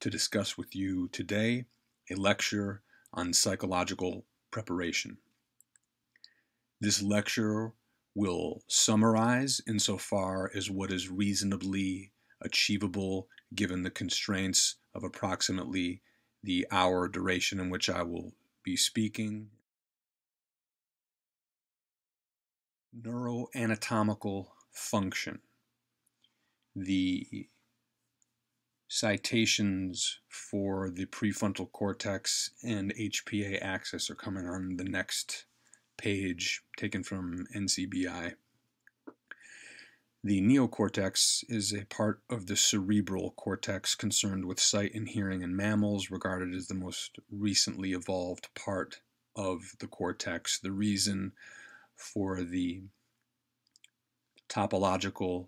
to discuss with you today a lecture on psychological preparation. This lecture will summarize insofar as what is reasonably achievable given the constraints of approximately the hour duration in which I will be speaking. Neuroanatomical function. The citations for the prefrontal cortex and HPA axis are coming on the next page, taken from NCBI. The neocortex is a part of the cerebral cortex concerned with sight and hearing in mammals, regarded as the most recently evolved part of the cortex. The reason for the topological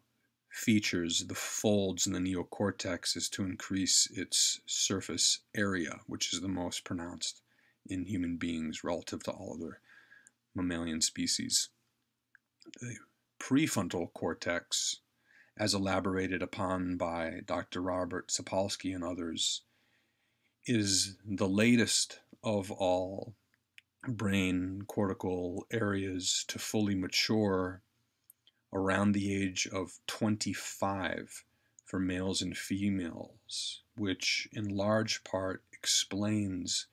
features, the folds in the neocortex, is to increase its surface area, which is the most pronounced in human beings relative to all other mammalian species. The prefrontal cortex, as elaborated upon by Dr. Robert Sapolsky and others, is the latest of all brain cortical areas to fully mature around the age of 25 for males and females, which in large part explains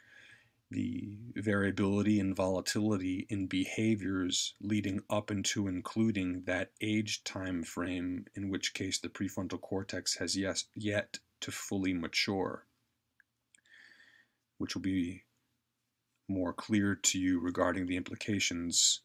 the variability and volatility in behaviors leading up into including that age time frame, in which case the prefrontal cortex has yet to fully mature, which will be more clear to you regarding the implications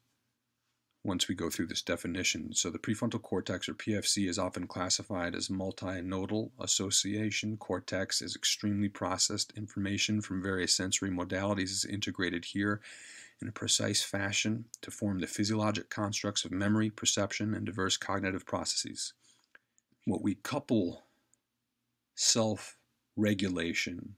once we go through this definition. So the prefrontal cortex, or PFC, is often classified as multinodal association. Cortex is extremely processed information from various sensory modalities is integrated here in a precise fashion to form the physiologic constructs of memory, perception, and diverse cognitive processes. What we couple self-regulation,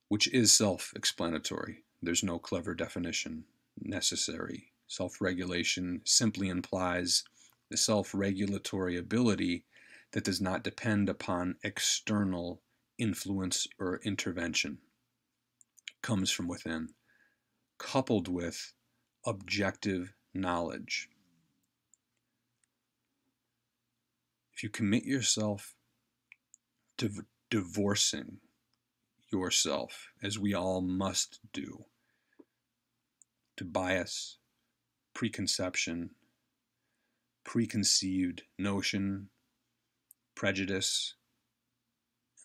which is self-explanatory. There's no clever definition necessary. Self-regulation simply implies the self-regulatory ability that does not depend upon external influence or intervention. It comes from within, coupled with objective knowledge. If you commit yourself to divorcing yourself, as we all must do, to bias, preconception, preconceived notion, prejudice,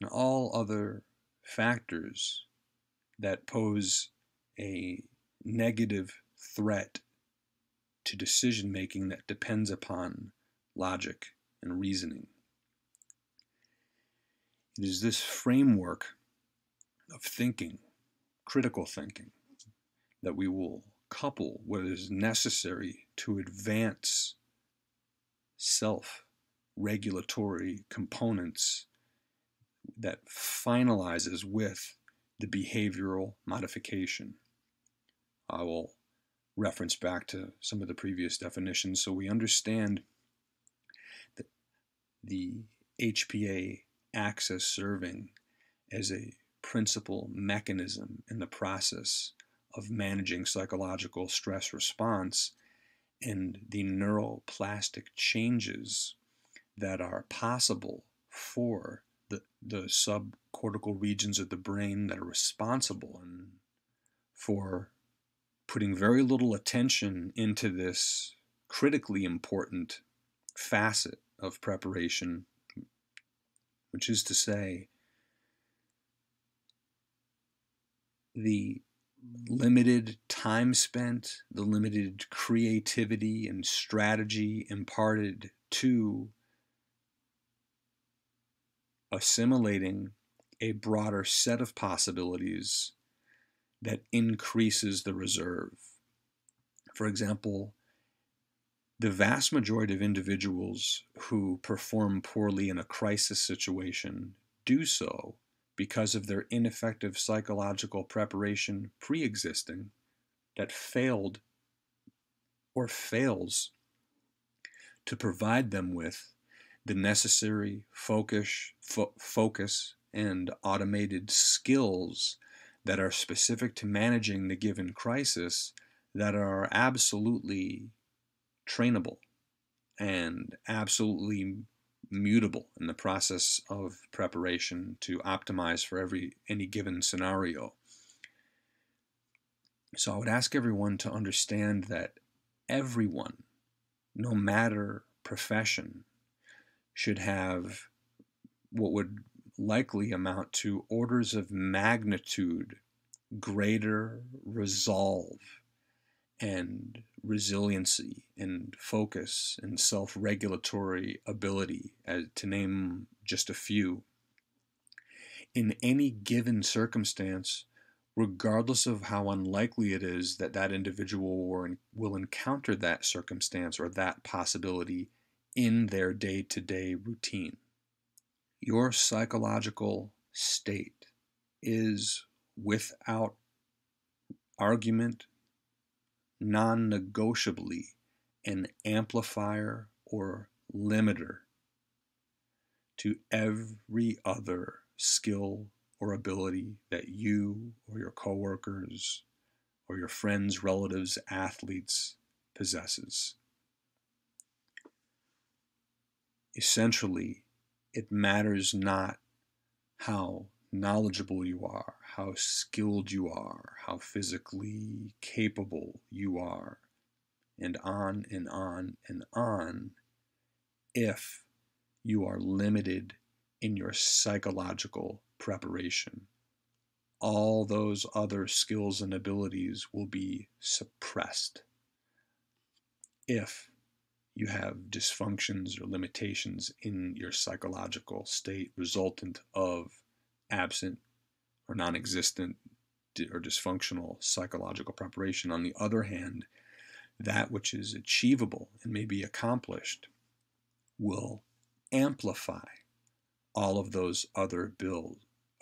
and all other factors that pose a negative threat to decision making that depends upon logic and reasoning. It is this framework of thinking, critical thinking, that we will couple what is necessary to advance self-regulatory components that finalizes with the behavioral modification. I will reference back to some of the previous definitions so we understand that the HPA axis serving as a principal mechanism in the process of managing psychological stress response and the neuroplastic changes that are possible for the subcortical regions of the brain that are responsible and for putting very little attention into this critically important facet of preparation, which is to say, the limited time spent, the limited creativity and strategy imparted to assimilating a broader set of possibilities that increases the reserve. For example, the vast majority of individuals who perform poorly in a crisis situation do so because of their ineffective psychological preparation pre-existing that failed or fails to provide them with the necessary focus and automated skills that are specific to managing the given crisis that are absolutely trainable and absolutely mutable in the process of preparation to optimize for any given scenario. So I would ask everyone to understand that everyone, no matter profession, should have what would likely amount to orders of magnitude greater resolve and resiliency and focus and self-regulatory ability, to name just a few, in any given circumstance, regardless of how unlikely it is that that individual will encounter that circumstance or that possibility in their day-to-day routine. Your psychological state is, without argument, non-negotiably an amplifier or limiter to every other skill or ability that you or your coworkers or your friends, relatives, athletes possesses. Essentially, it matters not how knowledgeable you are, how skilled you are, how physically capable you are, and on and on and on, if you are limited in your psychological preparation. All those other skills and abilities will be suppressed if you have dysfunctions or limitations in your psychological state resultant of absent or non-existent or dysfunctional psychological preparation. On the other hand, that which is achievable and may be accomplished will amplify all of those other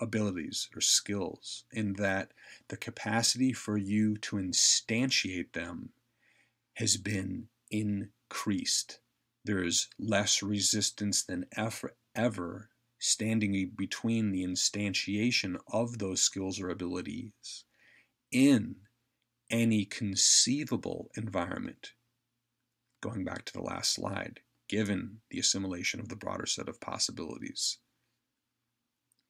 abilities or skills, in that the capacity for you to instantiate them has been increased. There is less resistance than ever standing between the instantiation of those skills or abilities in any conceivable environment. Going back to the last slide, given the assimilation of the broader set of possibilities.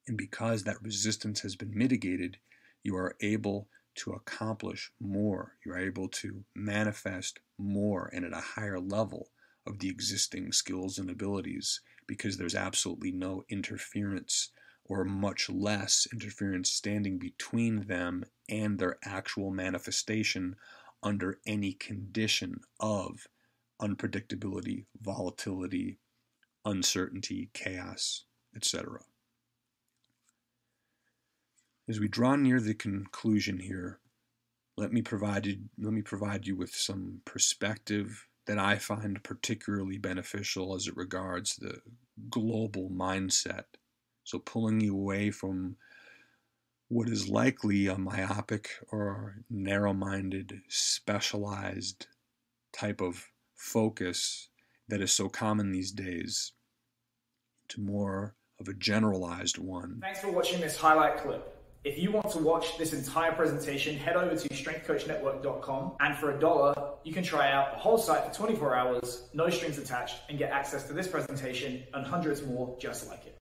And because that resistance has been mitigated, you are able to accomplish more. You are able to manifest more and at a higher level of the existing skills and abilities, because there's absolutely no interference, or much less interference, standing between them and their actual manifestation under any condition of unpredictability, volatility, uncertainty, chaos, etc. As we draw near the conclusion here, let me provide you with some perspective that I find particularly beneficial as it regards the global mindset. So pulling you away from what is likely a myopic or narrow-minded, specialized type of focus that is so common these days, to more of a generalized one. Thanks for watching this highlight clip. If you want to watch this entire presentation, head over to strengthcoachnetwork.com, and for $1, you can try out the whole site for 24 hours, no strings attached, and get access to this presentation and hundreds more just like it.